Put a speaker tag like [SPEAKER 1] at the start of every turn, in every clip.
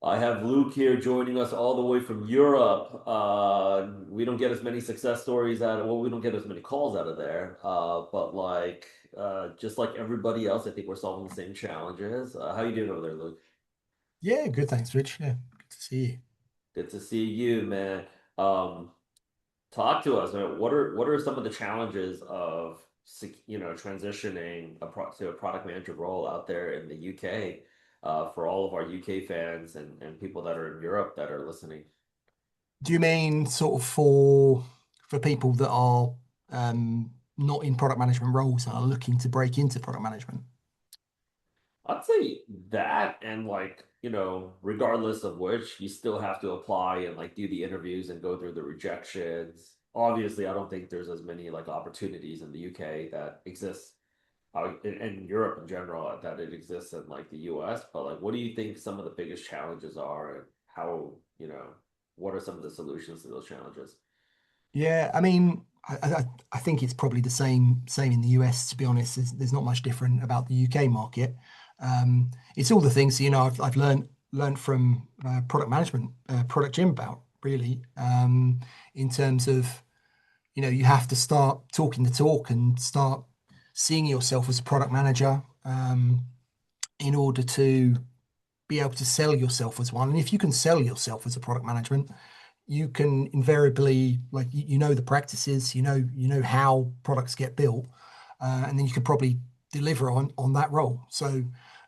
[SPEAKER 1] I have Luke here joining us all the way from Europe. We don't get as many success stories well, we don't get as many calls out of there. But just like everybody else, I think we're solving the same challenges. How you doing over there, Luke?
[SPEAKER 2] Yeah, good. Thanks, Rich. Yeah, good to see you.
[SPEAKER 1] Good to see you, man. Um, Talk to us. What are some of the challenges of transitioning to a product manager role out there in the UK for all of our UK fans and people that are in Europe that are listening?
[SPEAKER 2] Do you mean sort of for people that are not in product management roles and are looking to break into product management?
[SPEAKER 1] I'd say that, and regardless of which, you still have to apply and do the interviews and go through the rejections. Obviously, I don't think there's as many opportunities in the UK that exist in Europe in general that it exists in the US. But what do you think some of the biggest challenges are, and how, what are some of the solutions to those challenges?
[SPEAKER 2] Yeah, I mean, I think it's probably the same in the US. To be honest, there's not much different about the UK market. It's all the things I've learned from product management, product gym about really in terms of you have to start talking the talk and start seeing yourself as a product manager in order to be able to sell yourself as one. And if you can sell yourself as a product management, you can invariably you know the practices, you know how products get built, and then you can probably deliver on that role. So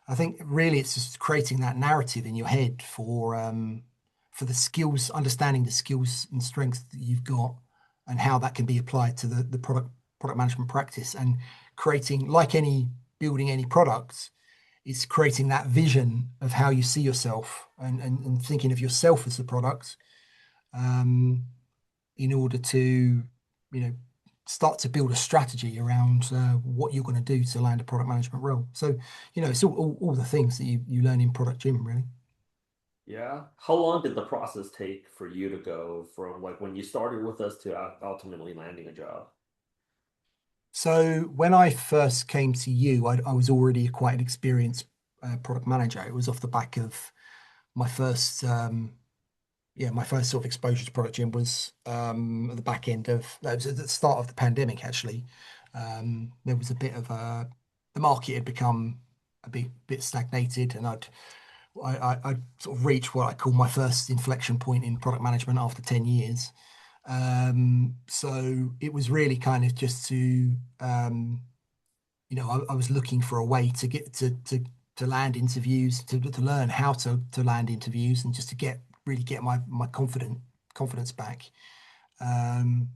[SPEAKER 2] I think really it's just creating that narrative in your head for the skills, understanding the skills and strengths that you've got and how that can be applied to the product management practice and creating like any building any products. It's creating that vision of how you see yourself and thinking of yourself as the product um, in order to, start to build a strategy around what you're going to do to land a product management role. So, it's all the things that you learn in product gym, really.
[SPEAKER 1] Yeah. How long did the process take for you to go from when you started with us to ultimately landing a job?
[SPEAKER 2] So when I first came to you, I was already quite an experienced product manager. It was off the back of my first my first sort of exposure to product gym was at the back end of that was at the start of the pandemic actually. There was a bit of the market had become a bit stagnated, and I'd sort of reached what I call my first inflection point in product management after 10 years. So it was really kind of just to I was looking for a way to get to land interviews, to learn how to land interviews, and just to really get my confidence back. Um,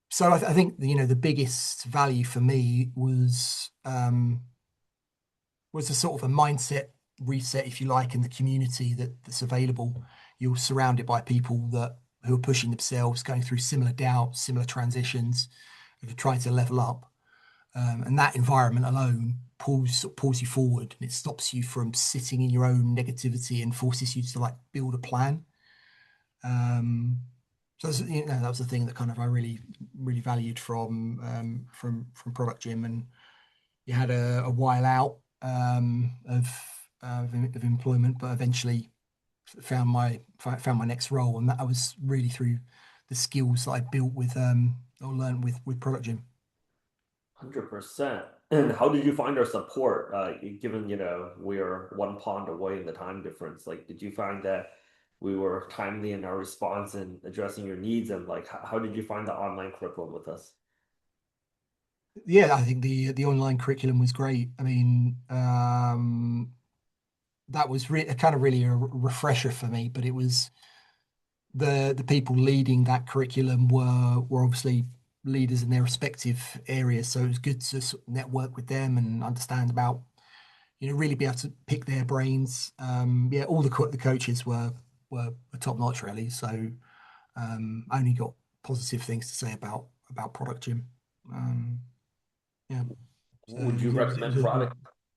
[SPEAKER 2] so I think the biggest value for me was a sort of a mindset reset, if you like, in the community that's available. You're surrounded by people who are pushing themselves, going through similar doubts, similar transitions, who are trying to level up. And that environment alone pulls you forward, and it stops you from sitting in your own negativity and forces you to build a plan. Um, so that was the thing that kind of I really valued from product gym. And you had a while out of employment, but eventually found my next role, and that I was really through the skills that I built with or learned with product gym.
[SPEAKER 1] 100%. And how did you find our support? Given, we are one pond away in the time difference, did you find that we were timely in our response and addressing your needs? And how did you find the online curriculum with us?
[SPEAKER 2] Yeah, I think the online curriculum was great. I mean, that was kind of really a refresher for me. But it was the people leading that curriculum were obviously leaders in their respective areas, so it was good to sort of network with them and understand about really be able to pick their brains. Yeah, all the coaches were top notch really. So I only got positive things to say about product gym. Um, yeah, so
[SPEAKER 1] Would you
[SPEAKER 2] it was
[SPEAKER 1] recommend
[SPEAKER 2] a great.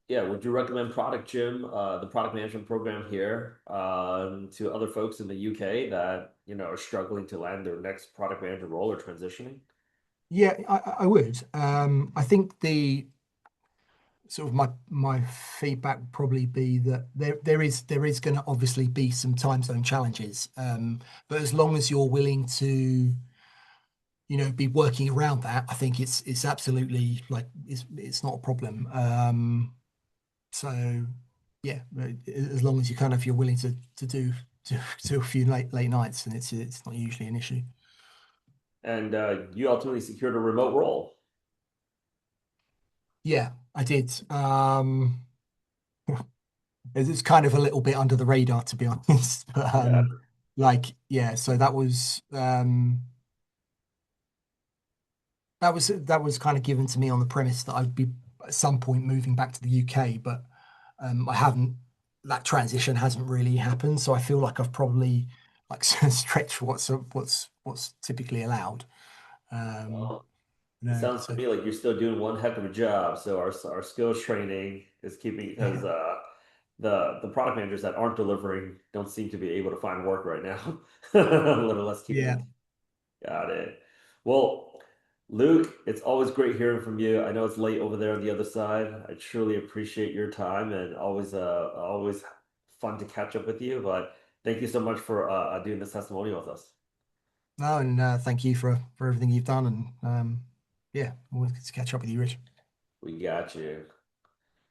[SPEAKER 1] yeah, would you recommend Product Gym, the product management program here, to other folks in the UK that, are struggling to land their next product manager role or transitioning?
[SPEAKER 2] Yeah, I would. I think sort of my feedback would probably be that there is going to obviously be some time zone challenges, but as long as you're willing to be working around that, I think it's absolutely like it's not a problem. So yeah, as long as you're willing to do a few late nights, and it's not usually an issue.
[SPEAKER 1] And you ultimately secured a remote role.
[SPEAKER 2] Yeah, I did. It's kind of a little bit under the radar, to be honest. But
[SPEAKER 1] Yeah.
[SPEAKER 2] like, yeah, so that was kind of given to me on the premise that I'd be at some point moving back to the UK, but I haven't. That transition hasn't really happened, so I feel like I've probably like stretched what's typically allowed. Um,
[SPEAKER 1] Well, it
[SPEAKER 2] no,
[SPEAKER 1] sounds to
[SPEAKER 2] so
[SPEAKER 1] me like you're still doing one heck of a job. So our skills training is keeping because
[SPEAKER 2] yeah,
[SPEAKER 1] the product managers that aren't delivering don't seem to be able to find work right now, let alone keeping
[SPEAKER 2] yeah.
[SPEAKER 1] them. Got it. Well, Luke, it's always great hearing from you. I know it's late over there on the other side. I truly appreciate your time and always fun to catch up with you. But thank you so much for doing this testimonial with us.
[SPEAKER 2] No, and thank you for everything you've done, and yeah, always good to catch up with you, Rich.
[SPEAKER 1] We got you.